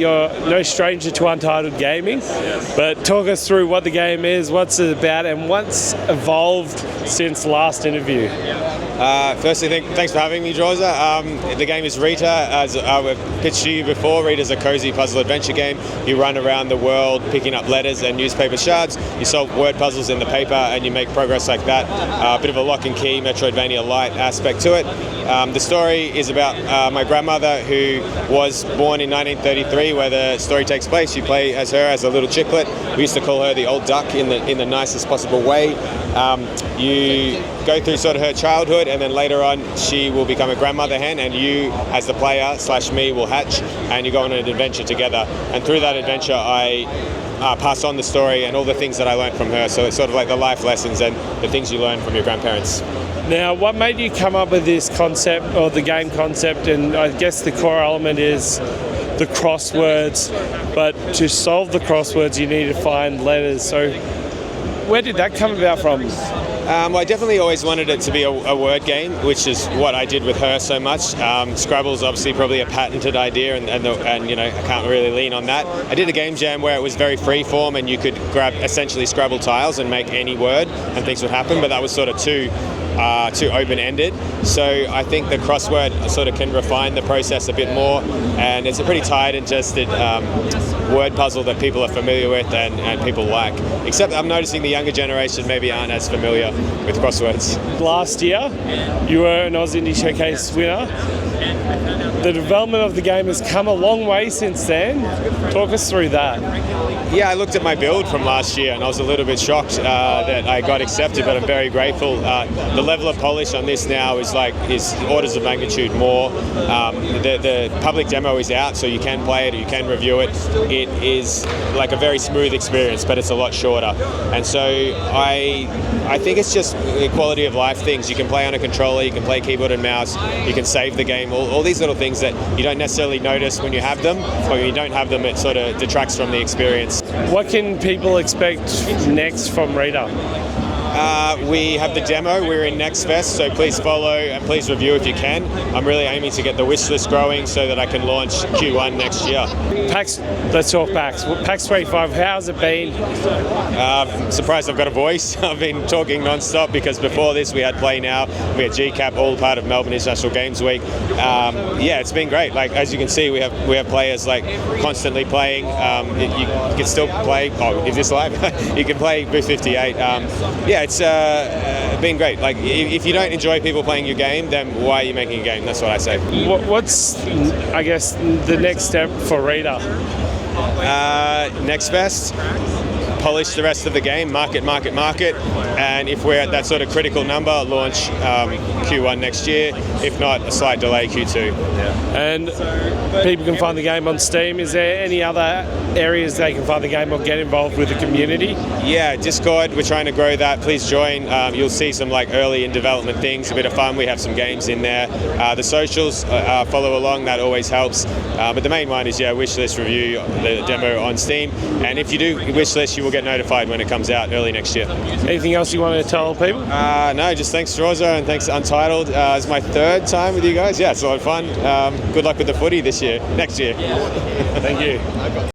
you're no stranger to Untitled Gaming, but talk us through what the game is, what's it about, and what's evolved since last interview. Firstly, thanks for having me, Drawza. The game is RITA. As I've pitched to you before, RITA is a cozy puzzle adventure game. You run around the world picking up letters and newspaper shards. You solve word puzzles in the paper and you make progress like that. A bit of a lock and key, Metroidvania-light aspect to it. The story is about my grandmother, who was born in 1933, where the story takes place. You play as her as a little chicklet. We used to call her the old duck in the nicest possible way. You go through sort of her childhood, and then later on she will become a grandmother hen, and you as the player / me will hatch, and you go on an adventure together. And through that adventure I pass on the story and all the things that I learned from her. So it's sort of like the life lessons and the things you learn from your grandparents. Now, what made you come up with this concept, or the game concept? And I guess the core element is the crosswords, but to solve the crosswords you need to find letters. So where did that come about from? Well, I definitely always wanted it to be a word game, which is what I did with her so much. Scrabble's obviously probably a patented idea, and you know, I can't really lean on that. I did a game jam where it was very free form, and you could grab essentially Scrabble tiles and make any word, and things would happen. But that was sort of too open-ended. So I think the crossword sort of can refine the process a bit more, and it's a pretty tight and tested word puzzle that people are familiar with and people like. Except I'm noticing the younger generation maybe aren't as familiar with crosswords. Last year, you were an Oz Indie Showcase winner. The development of the game has come a long way since then. Talk us through that. Yeah, I looked at my build from last year and I was a little bit shocked that I got accepted, but I'm very grateful. The level of polish on this now is orders of magnitude more. The public demo is out, so you can play it, you can review it. It is like a very smooth experience, but it's a lot shorter. And so I think it's just quality of life things. You can play on a controller, you can play keyboard and mouse, you can save the game, all these little things that you don't necessarily notice when you have them, but when you don't have them, it sort of detracts from the experience. What can people expect next from RITA? We have the demo. We're in Next Fest, so please follow and please review if you can. I'm really aiming to get the wish list growing so that I can launch Q1 next year. PAX, let's talk PAX. PAX 25, how's it been? Surprised I've got a voice. I've been talking non-stop because before this we had Play Now, we had GCAP, all part of Melbourne International Games Week. Yeah, it's been great. Like, as you can see, we have players like constantly playing. You can still play. Oh, is this live? You can play Booth 58. Yeah, it's been great. Like, if you don't enjoy people playing your game, then why are you making a game? That's what I say. What's, I guess, the next step for RITA? Next Fest. Polish the rest of the game, market, and if we're at that sort of critical number, launch Q1 next year. If not, a slight delay, Q2. Yeah. And people can find the game on Steam. Is there any other areas they can find the game or get involved with the community? Yeah, Discord, we're trying to grow that. Please join. You'll see some like early in development things, a bit of fun. We have some games in there. The socials, follow along, that always helps. But the main one is, wishlist review, the demo on Steam. And if you do wishlist, you will get notified when it comes out early next year. Anything else you want to tell people? No, just thanks Drawza and thanks Untitled. It's my third time with you guys. Yeah, it's a lot of fun. Good luck with the footy next year. Thank you.